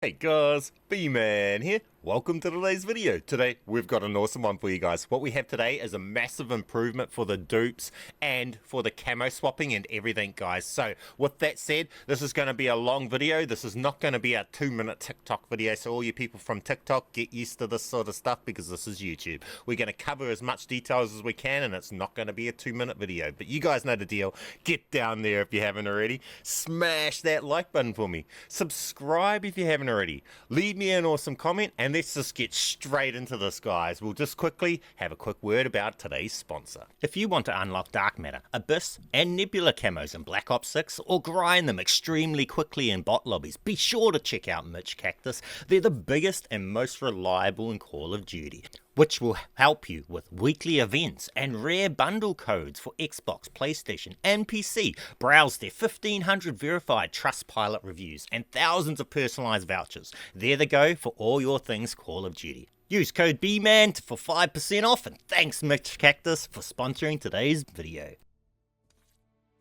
Hey guys, B-Man here. Welcome to today's video. Today we've got an awesome one for you guys. What we have today is a massive improvement for the dupes and for the camo swapping and everything, guys. So with that said, this is going to be a long video. This is not going to be a 2-minute TikTok video. So all you people from TikTok, get used to this sort of stuff because this is YouTube. We're going to cover as much details as we can and it's not going to be a 2-minute video. But you guys know the deal. Get down there if you haven't already. Smash that like button for me. Subscribe if you haven't already. Leave me an awesome comment and let's just get straight into this, guys. We'll just quickly have a quick word about today's sponsor. If you want to unlock Dark Matter, Abyss and Nebula camos in Black Ops 6 or grind them extremely quickly in bot lobbies, be sure to check out MitchCactus. They're the biggest and most reliable in Call of Duty, which will help you with weekly events and rare bundle codes for Xbox, PlayStation and PC. Browse their 1500 verified Trustpilot reviews and thousands of personalized vouchers. They're the go for all your things Call of Duty. Use code BMAN for 5% off, and thanks MitchCactus for sponsoring today's video.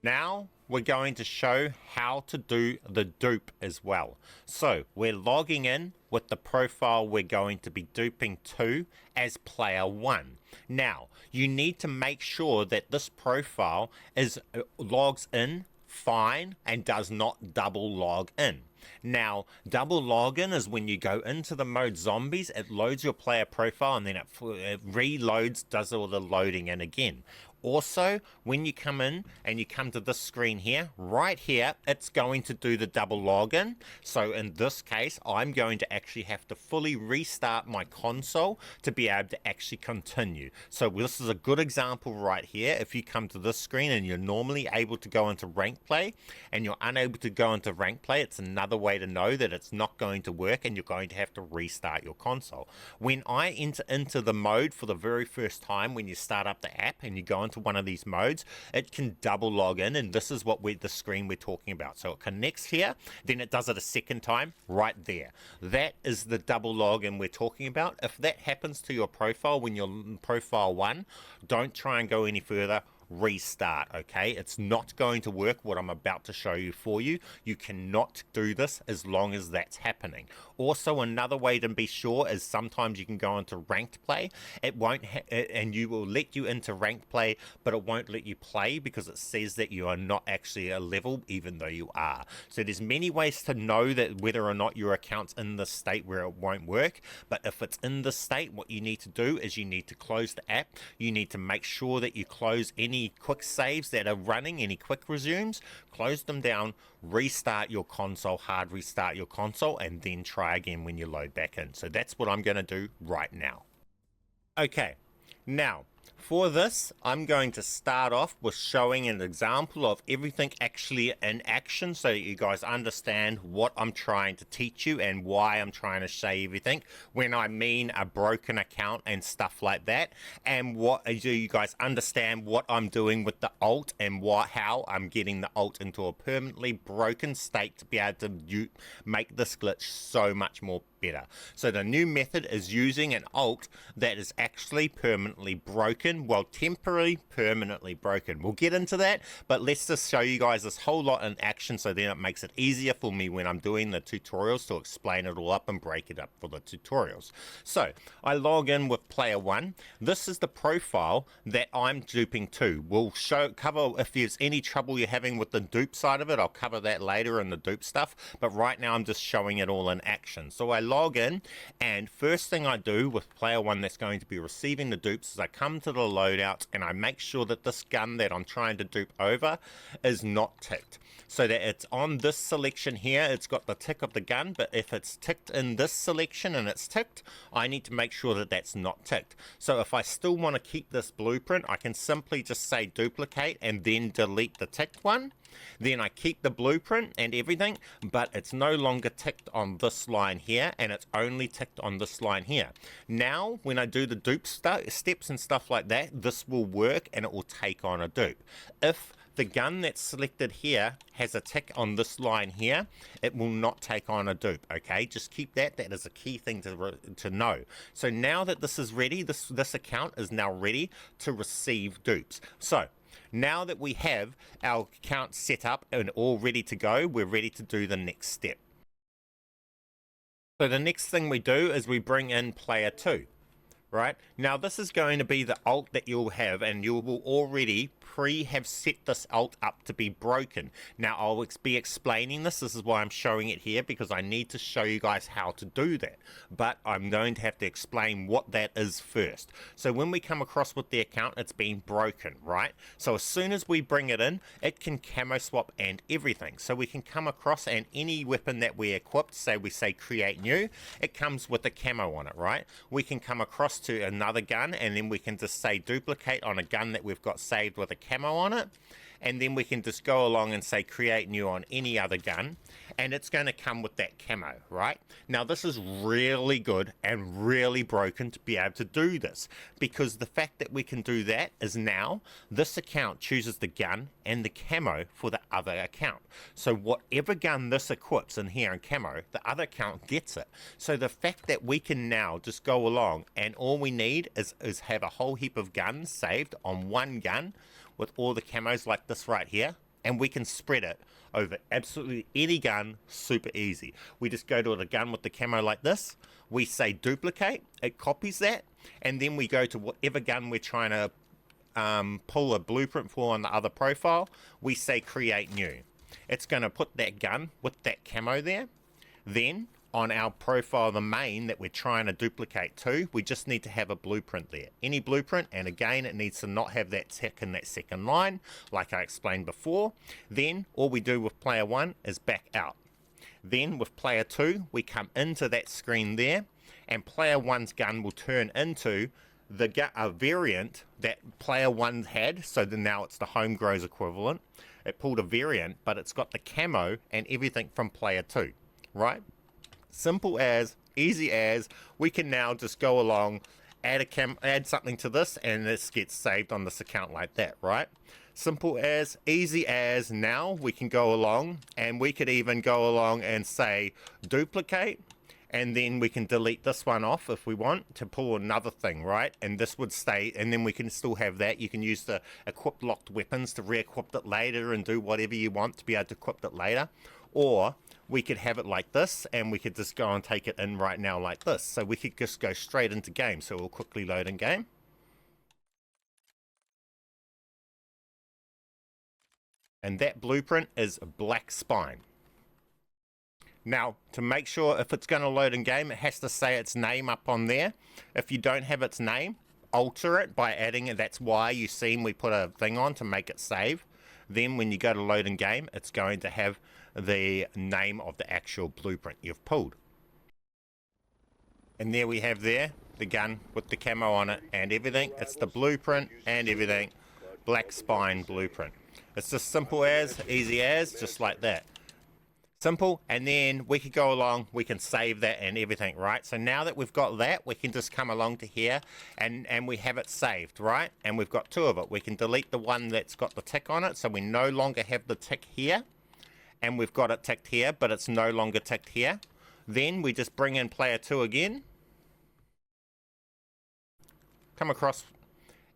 Now we're going to show how to do the dupe as well. So we're logging in with the profile we're going to be duping to as player 1. Now you need to make sure that this profile logs in fine and does not double log in. Now, double login is when you go into the mode zombies, it loads your player profile and then it reloads, does all the loading in again. Also, when you come in and you come to this screen here, right here, it's going to do the double login. So in this case, I'm going to actually have to fully restart my console to be able to actually continue. So this is a good example right here. If you come to this screen and you're normally able to go into rank play and you're unable to go into rank play, it's another way to know that it's not going to work and you're going to have to restart your console. When I enter into the mode for the very first time, when you start up the app and you go into one of these modes, it can double log in, and this is what the screen we're talking about. So it connects here, then it does it a second time right there. That is the double login we're talking about. If that happens to your profile when you're in profile 1, don't try and go any further. Restart. Okay, it's not going to work what I'm about to show you for you. You cannot do this as long as that's happening. Also, another way to be sure is sometimes you can go into ranked play. It won't and you will let you into ranked play, but it won't let you play because it says that you are not actually a level even though you are. So there's many ways to know that whether or not your account's in the state where it won't work. But if it's in the state, what you need to do is you need to close the app. You need to make sure that you close any quick saves that are running, any quick resumes, close them down, restart your console, hard restart your console, and then try again when you load back in. So that's what I'm going to do right now. Okay, now for this, I'm going to start off with showing an example of everything actually in action so that you guys understand what I'm trying to teach you and why I'm trying to show you everything when I mean a broken account and stuff like that, and what do you guys understand what I'm doing with the alt and how I'm getting the alt into a permanently broken state to be able to make this glitch so much more better. So the new method is using an alt that is actually permanently broken, well, temporarily permanently broken. We'll get into that, but let's just show you guys this whole lot in action so then it makes it easier for me when I'm doing the tutorials to explain it all up and break it up for the tutorials. So I log in with player 1. This is the profile that I'm duping to. We'll cover if there's any trouble you're having with the dupe side of it. I'll cover that later in the dupe stuff, but right now I'm just showing it all in action. So I log in, and first thing I do with player 1 that's going to be receiving the dupes is I come to the loadout and I make sure that this gun that I'm trying to dupe over is not ticked, so that it's on this selection here. It's got the tick of the gun, but if it's ticked in this selection and it's ticked, I need to make sure that that's not ticked. So if I still want to keep this blueprint, I can simply just say duplicate and then delete the ticked one. Then I keep the blueprint and everything, but it's no longer ticked on this line here, and it's only ticked on this line here. Now, when I do the dupe steps and stuff like that, this will work and it will take on a dupe. If the gun that's selected here has a tick on this line here, it will not take on a dupe. Okay, just keep that. That is a key thing to know. So now that this is ready, this account is now ready to receive dupes. So now that we have our account set up and all ready to go, we're ready to do the next step. So the next thing we do is we bring in player 2. Right? Now this is going to be the alt that you'll have, and you will already have set this alt up to be broken. Now I'll be explaining this. This is why I'm showing it here, because I need to show you guys how to do that. But I'm going to have to explain what that is first. So when we come across with the account, it's been broken, right? So as soon as we bring it in, it can camo swap and everything. So we can come across, and any weapon that we equipped, say we say create new, it comes with a camo on it, right? We can come across to another gun, and then we can just say duplicate on a gun that we've got saved with a camo on it, and then we can just go along and say create new on any other gun, and it's going to come with that camo, right? Now this is really good and really broken to be able to do this, because the fact that we can do that is now this account chooses the gun and the camo for the other account. So whatever gun this equips in here in camo, the other account gets it. So the fact that we can now just go along, and all we need is have a whole heap of guns saved on one gun with all the camos like this right here, and we can spread it over absolutely any gun super easy. We just go to the gun with the camo like this, we say duplicate, it copies that, and then we go to whatever gun we're trying to pull a blueprint for on the other profile, we say create new. It's going to put that gun with that camo there. Then on our profile, the main that we're trying to duplicate to, we just need to have a blueprint there. Any blueprint, and again, it needs to not have that tick in that second line, like I explained before. Then all we do with player 1 is back out. Then with player 2, we come into that screen there, and player 1's gun will turn into a variant that player 1 had, so then now it's the home grows equivalent. It pulled a variant, but it's got the camo and everything from player 2, right? Simple as, easy as. We can now just go along, add something to this, and this gets saved on this account like that, right? Simple as, easy as. Now we can go along, and we could even go along and say duplicate, and then we can delete this one off if we want to pull another thing, right? And this would stay, and then we can still have that. You can use the equip locked weapons to re-equip it later and do whatever you want to be able to equip it later. Or we could have it like this, and we could just go and take it in right now like this. So we could just go straight into game. So we'll quickly load in game. And that blueprint is Black Spine. Now, to make sure if it's going to load in game, it has to say its name up on there. If you don't have its name, alter it by adding it. That's why you seen we put a thing on to make it save. Then when you go to load in game, it's going to have the name of the actual blueprint you've pulled. And there we have there the gun with the camo on it and everything. It's the blueprint and everything. Black Spine blueprint. It's just simple as, easy as, just like that. Simple. And then we could go along, we can save that and everything, right? So now that we've got that, we can just come along to here and we have it saved, right? And we've got two of it. We can delete the one that's got the tick on it, so we no longer have the tick here. And we've got it ticked here, but it's no longer ticked here. Then we just bring in player 2 again. Come across,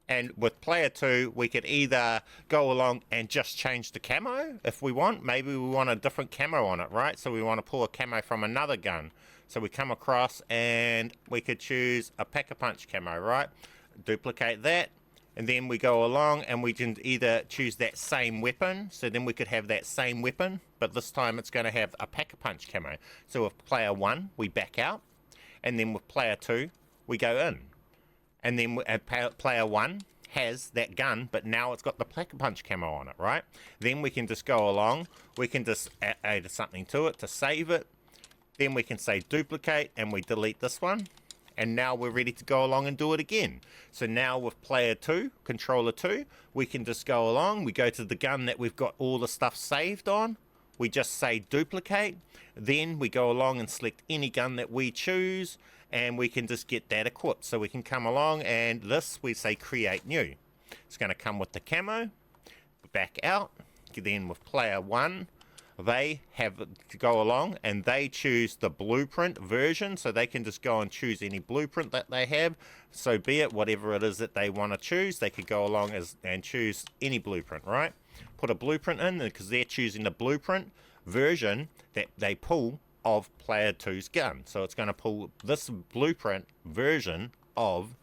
and with player 2, we could either go along and just change the camo if we want. Maybe we want a different camo on it, right? So we want to pull a camo from another gun. So we come across and we could choose a Pack-a-Punch camo, right? Duplicate that. And then we go along and we can either choose that same weapon. So then we could have that same weapon, but this time it's going to have a Pack-a-Punch camo. So with player 1, we back out. And then with player 2, we go in. And then player 1 has that gun, but now it's got the Pack-a-Punch camo on it, right? Then we can just go along. We can just add something to it to save it. Then we can say duplicate and we delete this one. And now we're ready to go along and do it again. So now with player 2, controller 2, we can just go along. We go to the gun that we've got all the stuff saved on. We just say duplicate. Then we go along and select any gun that we choose. And we can just get that equipped. So we can come along and this, we say create new. It's going to come with the camo. Back out. Then with player 1, they have to go along and they choose the blueprint version, so they can just go and choose any blueprint that they have. So be it, whatever it is that they want to choose, they could go along and choose any blueprint, right? Put a blueprint in because they're choosing the blueprint version that they pull of player 2's gun. So it's going to pull this blueprint version of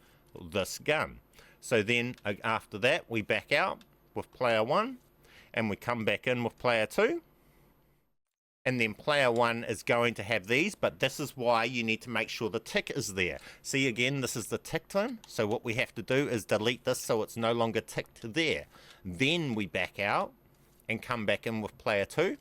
this gun. So then after that, we back out with player 1 and we come back in with player 2. And then player 1 is going to have these, but this is why you need to make sure the tick is there. See, again, this is the ticked in. So what we have to do is delete this so it's no longer ticked there. Then we back out and come back in with player 2.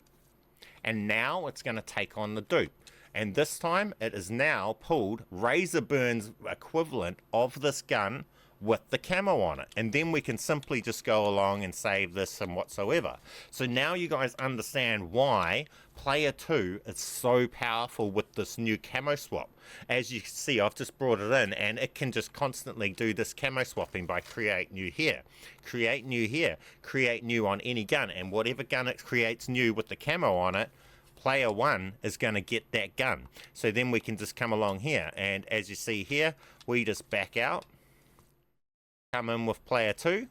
And now it's going to take on the dupe. And this time it is now pulled Razor Burn's equivalent of this gun with the camo on it, and then we can simply just go along and save this and whatsoever. So now you guys understand why player 2 is so powerful with this new camo swap. As you can see, I've just brought it in and it can just constantly do this camo swapping by create new here, create new here, create new on any gun, and whatever gun it creates new with the camo on it, player 1 is going to get that gun. So then we can just come along here, and as you see here, we just back out, come in with player 2,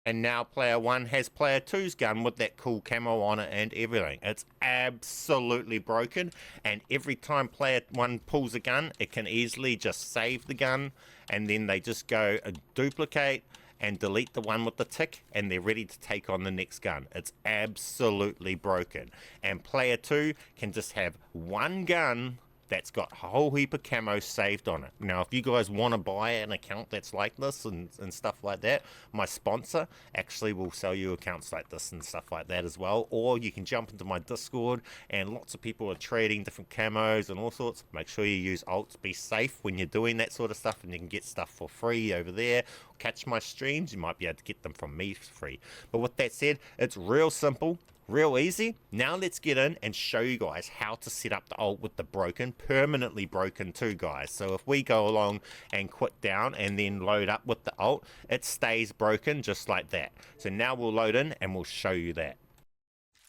and now player 1 has player 2's gun with that cool camo on it and everything. It's absolutely broken, and every time player 1 pulls a gun, it can easily just save the gun, and then they just go duplicate and delete the one with the tick, and they're ready to take on the next gun. It's absolutely broken, and player 2 can just have one gun that's got a whole heap of camo saved on it. Now, if you guys want to buy an account that's like this and stuff like that, my sponsor actually will sell you accounts like this and stuff like that as well. Or you can jump into my Discord, and lots of people are trading different camos and all sorts. Make sure you use alts. Be safe when you're doing that sort of stuff, and you can get stuff for free over there. Catch my streams, you might be able to get them from me for free. But with that said, it's real simple, real easy. Now let's get in and show you guys how to set up the alt with the broken, permanently broken too, guys. So if we go along and quit down and then load up with the alt, it stays broken just like that. So now we'll load in and we'll show you that.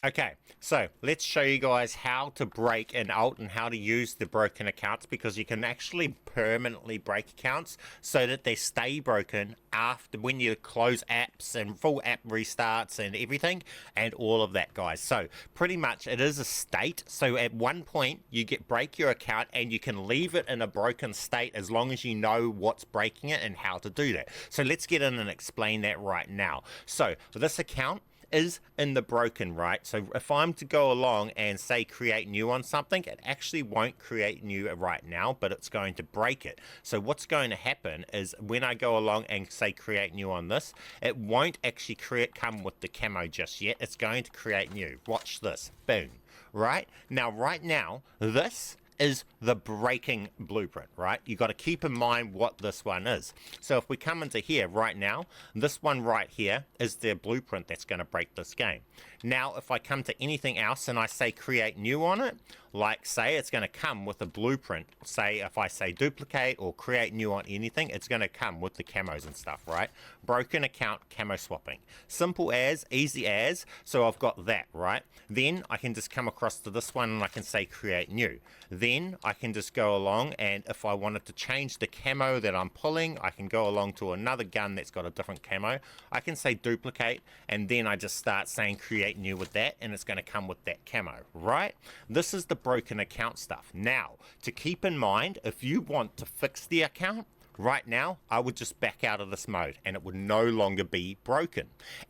Okay, so let's show you guys how to break an alt and how to use the broken accounts, because you can actually permanently break accounts so that they stay broken after when you close apps and full app restarts and everything and all of that, guys. So pretty much it is a state. So at one point you break your account and you can leave it in a broken state as long as you know what's breaking it and how to do that. So let's get in and explain that right now. So this account is in the broken, right? So if I'm to go along and say create new on something, it actually won't create new right now, but it's going to break it. So what's going to happen is when I go along and say create new on this, it won't actually come with the camo just yet. It's going to create new. Watch this. Boom. Right now this is the breaking blueprint, right? You got to keep in mind what this one is. So if we come into here right now, this one right here is the blueprint that's going to break this game. Now if I come to anything else and I say create new on it, like say it's going to come with a blueprint. Say if I say duplicate or create new on anything, it's going to come with the camos and stuff, right? Broken account camo swapping. Simple as, easy as. So I've got that, right? Then I can just come across to this one and I can say create new. Then I can just go along, and if I wanted to change the camo that I'm pulling, I can go along to another gun that's got a different camo. I can say duplicate, and then I just start saying create new with that, and it's going to come with that camo, right? This is the broken account stuff. Now, to keep in mind, if you want to fix the account, right now, I would just back out of this mode and it would no longer be broken.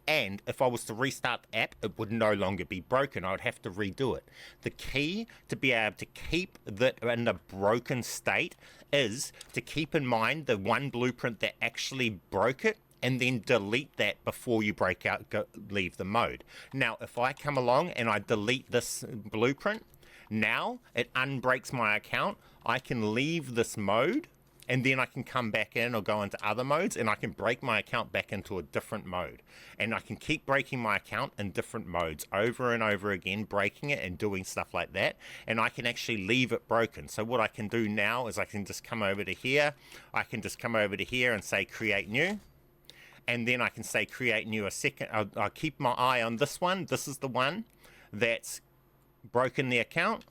And if I was to restart the app, it would no longer be broken. I would have to redo it. The key to be able to keep that in a broken state is to keep in mind the one blueprint that actually broke it, and then delete that before you leave the mode. Now, if I come along and I delete this blueprint, now it unbreaks my account. I can leave this mode, and then I can come back in or go into other modes, and I can break my account back into a different mode. And I can keep breaking my account in different modes over and over again, breaking it and doing stuff like that. And I can actually leave it broken. So what I can do now is I can just come over to here. I can just come over to here and say create new. And then I can say create new a second. I'll keep my eye on this one. This is the one that's broken the account.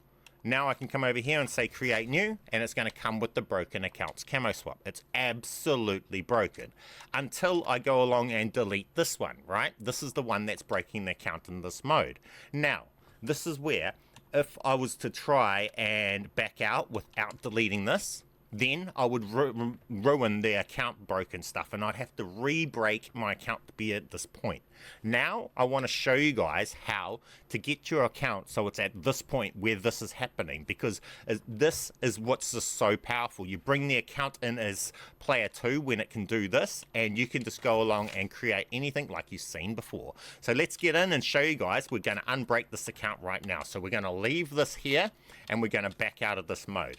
Now I can come over here and say create new, and it's going to come with the broken accounts camo swap. It's absolutely broken until I go along and delete this one, right? This is the one that's breaking the account in this mode. Now, this is where if I was to try and back out without deleting this, then I would ruin the account broken stuff, and I'd have to re-break my account to be at this point. Now I want to show you guys how to get your account so it's at this point where this is happening, because this is what's just so powerful. You bring the account in as player 2 when it can do this, and you can just go along and create anything like you've seen before. So let's get in and show you guys. We're going to unbreak this account right now. So we're going to leave this here and we're going to back out of this mode.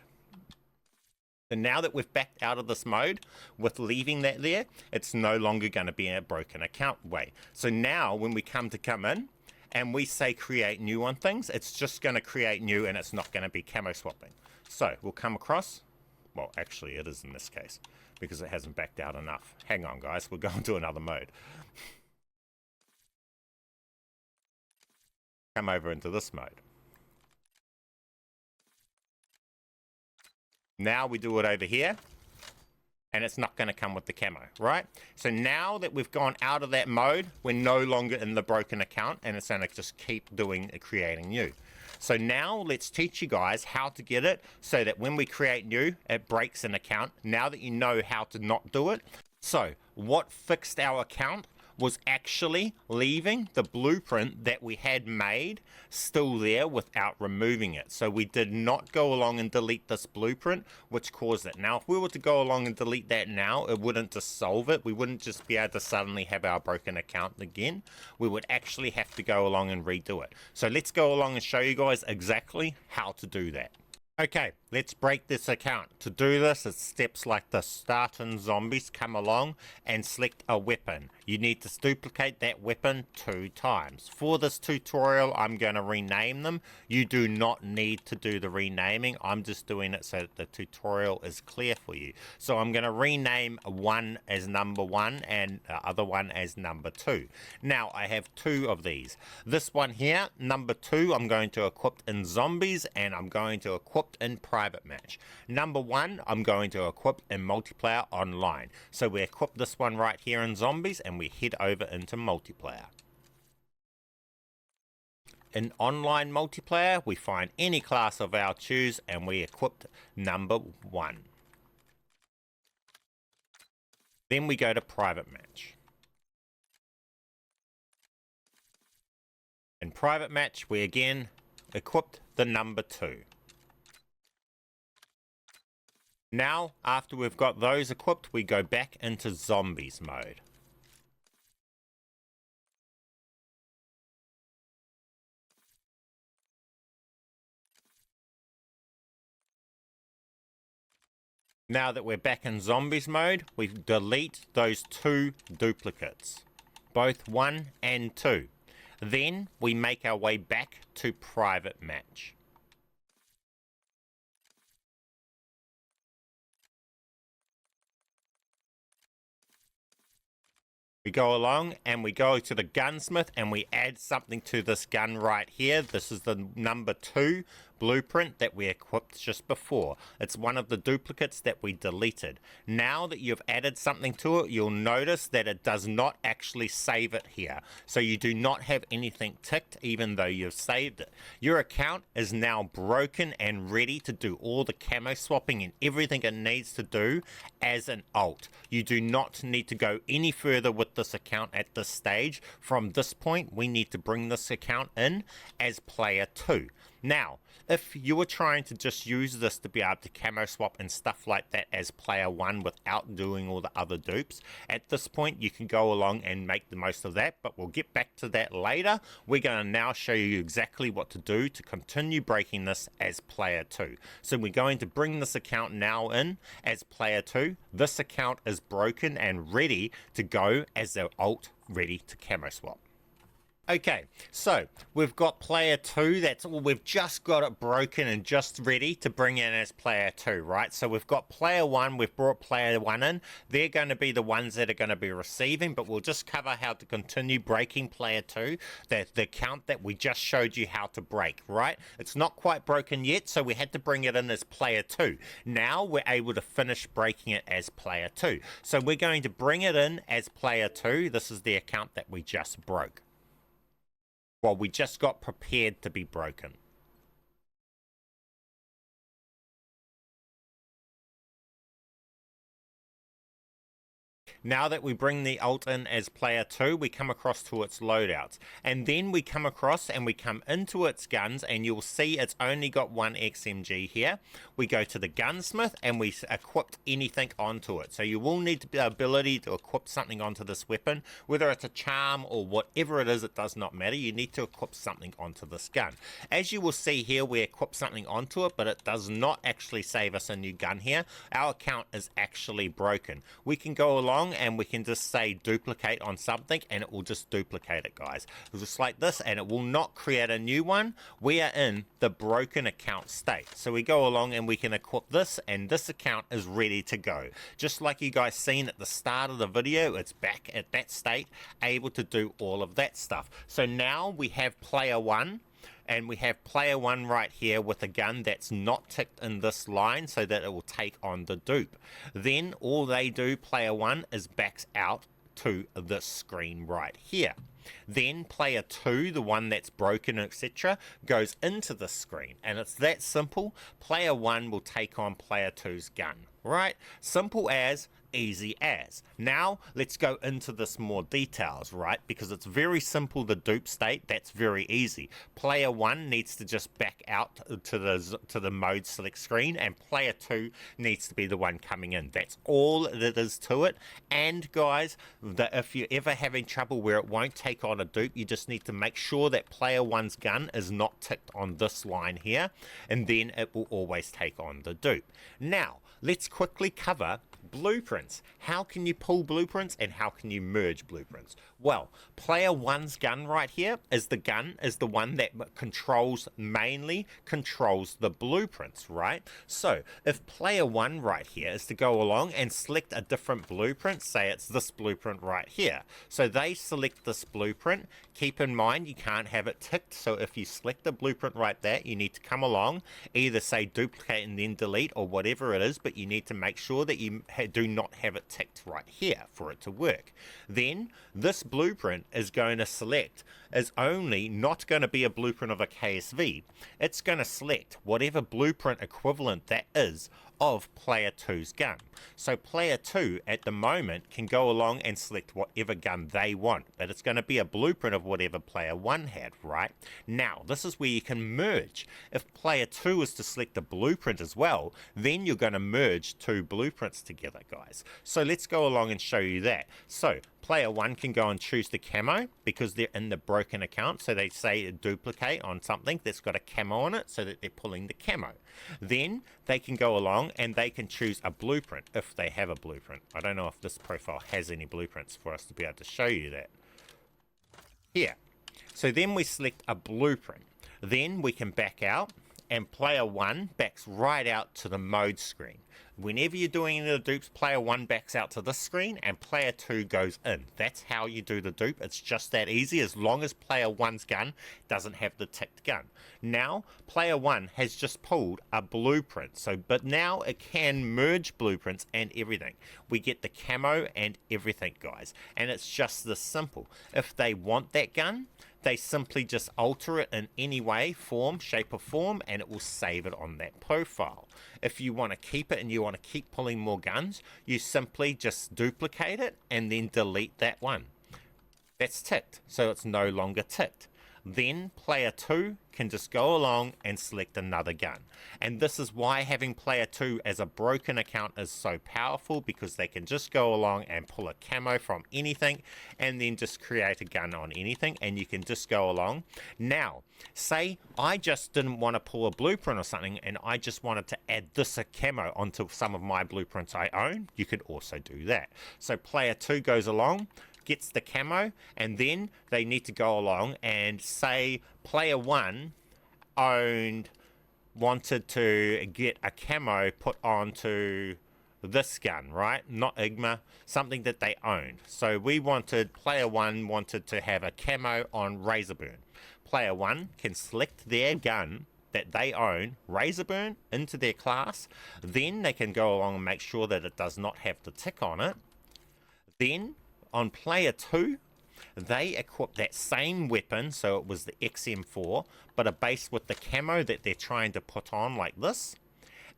So now that we've backed out of this mode, with leaving that there, it's no longer going to be a broken account way. So now when we come in and we say create new on things, it's just going to create new and it's not going to be camo swapping. So we'll come across, well actually it is in this case, because it hasn't backed out enough. Hang on guys, we're going to another mode. Come over into this mode. Now we do it over here, and it's not going to come with the camo, right? So now that we've gone out of that mode, we're no longer in the broken account, and it's going to just keep creating new. So now let's teach you guys how to get it so that when we create new, it breaks an account. Now that you know how to not do it. So what fixed our account was actually leaving the blueprint that we had made still there without removing it. So we did not go along and delete this blueprint, which caused it. Now, if we were to go along and delete that now, it wouldn't just solve it. We wouldn't just be able to suddenly have our broken account again. We would actually have to go along and redo it. So let's go along and show you guys exactly how to do that. Okay, let's break this account. To do this, it's steps like this. Start in zombies, come along and select a weapon. You need to duplicate that weapon 2 times. For this tutorial, I'm going to rename them. You do not need to do the renaming. I'm just doing it so that the tutorial is clear for you. So I'm going to rename one as number 1 and the other one as number 2. Now, I have 2 of these. This one here, number 2, I'm going to equip in zombies, and I'm going to equip in private match. Number 1, I'm going to equip in multiplayer online. So we equip this one right here in zombies, and we head over into multiplayer. In online multiplayer, we find any class of our choose, and we equip number 1. Then we go to private match. In private match, we again equipped the number 2. Now, after we've got those equipped, we go back into zombies mode. Now that we're back in zombies mode, we delete those 2 duplicates, both 1 and 2. Then we make our way back to private match. We go along and we go to the gunsmith and we add something to this gun right here. This is the number 2 blueprint that we equipped just before. It's one of the duplicates that we deleted. Now that you've added something to it, you'll notice that it does not actually save it here. So you do not have anything ticked even though you've saved it. Your account is now broken and ready to do all the camo swapping and everything it needs to do as an alt. You do not need to go any further with this account at this stage. From this point, we need to bring this account in as player 2. Now, if you were trying to just use this to be able to camo swap and stuff like that as player 1 without doing all the other dupes, at this point you can go along and make the most of that, but we'll get back to that later. We're going to now show you exactly what to do to continue breaking this as player 2. So we're going to bring this account now in as player 2. This account is broken and ready to go as the alt ready to camo swap. Okay, so we've got player 2, that's all, we've just got it broken and just ready to bring in as player 2, right? So we've got player 1, we've brought player 1 in, they're going to be the ones that are going to be receiving, but we'll just cover how to continue breaking player 2, the account that we just showed you how to break, right? It's not quite broken yet, so we had to bring it in as player 2. Now we're able to finish breaking it as player 2. So we're going to bring it in as player 2, this is the account that we just broke. Well, we just got prepared to be broken. Now that we bring the alt in as player 2, we come across to its loadouts. And then we come across and we come into its guns, and you'll see it's only got one XMG here. We go to the gunsmith and we equip anything onto it. So you will need the ability to equip something onto this weapon, whether it's a charm or whatever it is, it does not matter. You need to equip something onto this gun. As you will see here, we equip something onto it, but it does not actually save us a new gun here. Our account is actually broken. We can go along and we can just say duplicate on something and it will just duplicate it, guys. Just like this, and it will not create a new one. We are in the broken account state. So we go along and we can equip this, and this account is ready to go. Just like you guys seen at the start of the video, it's back at that state, able to do all of that stuff. So now we have player 1. And we have player 1 right here with a gun that's not ticked in this line so that it will take on the dupe. Then all they do, player 1, is backs out to this screen right here. Then player 2, the one that's broken, etc., goes into the screen. And it's that simple. Player 1 will take on player 2's gun. Right? Simple as, easy as. Now let's go into this more details, right? Because it's very simple, the dupe state, that's very easy. Player 1 needs to just back out to the mode select screen, and player 2 needs to be the one coming in. That's all that is to it. And guys, if you're ever having trouble where it won't take on a dupe, you just need to make sure that player 1's gun is not ticked on this line here, and then it will always take on the dupe. Now let's quickly cover blueprints. How can you pull blueprints and how can you merge blueprints? Well, player 1's gun right here is the one that mainly controls the blueprints, right? So if player 1 right here is to go along and select a different blueprint, say it's this blueprint right here. So they select this blueprint. Keep in mind you can't have it ticked, so if you select the blueprint right there, you need to come along, either say duplicate and then delete or whatever it is, but you need to make sure that you do not have it ticked right here for it to work. Then this blueprint is going to select is only not going to be a blueprint of a KSV. It's going to select whatever blueprint equivalent that is of player 2's gun. So player 2 at the moment can go along and select whatever gun they want, but it's going to be a blueprint of whatever player 1 had, right? Now this is where you can merge. If player 2 is to select a blueprint as well, then you're going to merge two blueprints together, guys. So let's go along and show you that. So player 1 can go and choose the camo because they're in the broken account, so they say duplicate on something that's got a camo on it, so that they're pulling the camo. Then they can go along and they can choose a blueprint if they have a blueprint. I don't know if this profile has any blueprints for us to be able to show you that. Here. So then we select a blueprint. Then we can back out, and player 1 backs right out to the mode screen. Whenever you're doing any of the dupes, player 1 backs out to this screen and player 2 goes in. That's how you do the dupe. It's just that easy, as long as player 1's gun doesn't have the ticked gun. Now, player 1 has just pulled a blueprint, but now it can merge blueprints and everything. We get the camo and everything, guys. And it's just this simple. If they want that gun, they simply just alter it in any way, form, shape or form, and it will save it on that profile. If you want to keep it and you want to keep pulling more guns, you simply just duplicate it and then delete that one. That's ticked, so it's no longer ticked. Then player 2 can just go along and select another gun. And this is why having player 2 as a broken account is so powerful, because they can just go along and pull a camo from anything and then just create a gun on anything, and you can just go along. Now, say I just didn't want to pull a blueprint or something and I just wanted to add this a camo onto some of my blueprints I own, you could also do that. So player 2 goes along, gets the camo, and then they need to go along and say player 1 wanted to get a camo put onto this gun, right? Not Igma, something that they owned. So player 1 wanted to have a camo on Razorburn. Player 1 can select their gun that they own, Razorburn, into their class. Then they can go along and make sure that it does not have the tick on it. Then on player 2, they equip that same weapon, so it was the XM4, but a base with the camo that they're trying to put on like this.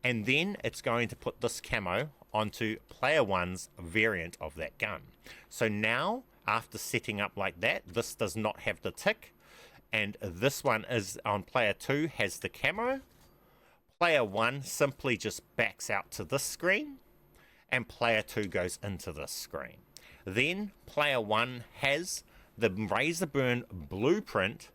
And then it's going to put this camo onto player 1's variant of that gun. So now, after setting up like that, this does not have the tick, and this one is on player 2 has the camo. Player 1 simply just backs out to this screen, and player 2 goes into this screen. Then player 1 has the Razorburn blueprint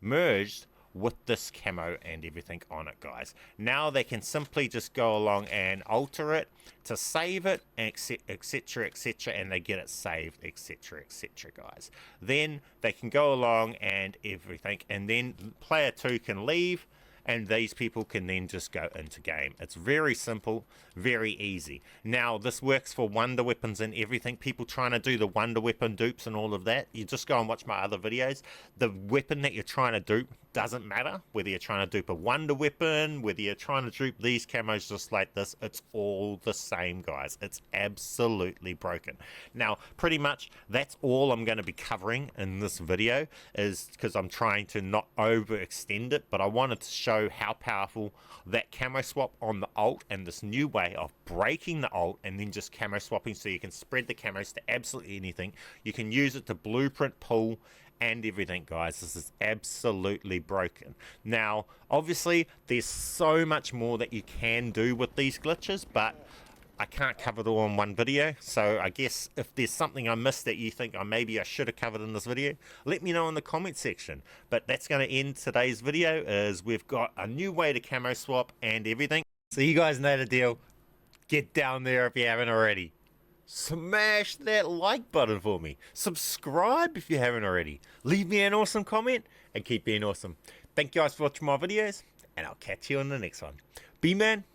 merged with this camo and everything on it, guys. Now they can simply just go along and alter it to save it, etc, etc, and they get it saved, etc, etc, guys. Then they can go along and everything, and then player 2 can leave, and these people can then just go into game. It's very simple, very easy. Now, this works for wonder weapons and everything. People trying to do the wonder weapon dupes and all of that, you just go and watch my other videos. The weapon that you're trying to dupe doesn't matter, whether you're trying to dupe a wonder weapon, whether you're trying to dupe these camos just like this, it's all the same, guys. It's absolutely broken. Now, pretty much that's all I'm going to be covering in this video, is because I'm trying to not overextend it, but I wanted to show how powerful that camo swap on the alt and this new way of breaking the alt and then just camo swapping, so you can spread the camos to absolutely anything. You can use it to blueprint, pull, and everything, guys. This is absolutely broken. Now, obviously, there's so much more that you can do with these glitches, but I can't cover it all in one video. So I guess if there's something I missed that you think maybe I should have covered in this video, let me know in the comment section. But that's going to end today's video, is we've got a new way to camo swap and everything. So you guys know the deal. Get down there if you haven't already. Smash that like button for me. Subscribe if you haven't already. Leave me an awesome comment and keep being awesome. Thank you guys for watching my videos, and I'll catch you on the next one. Be man.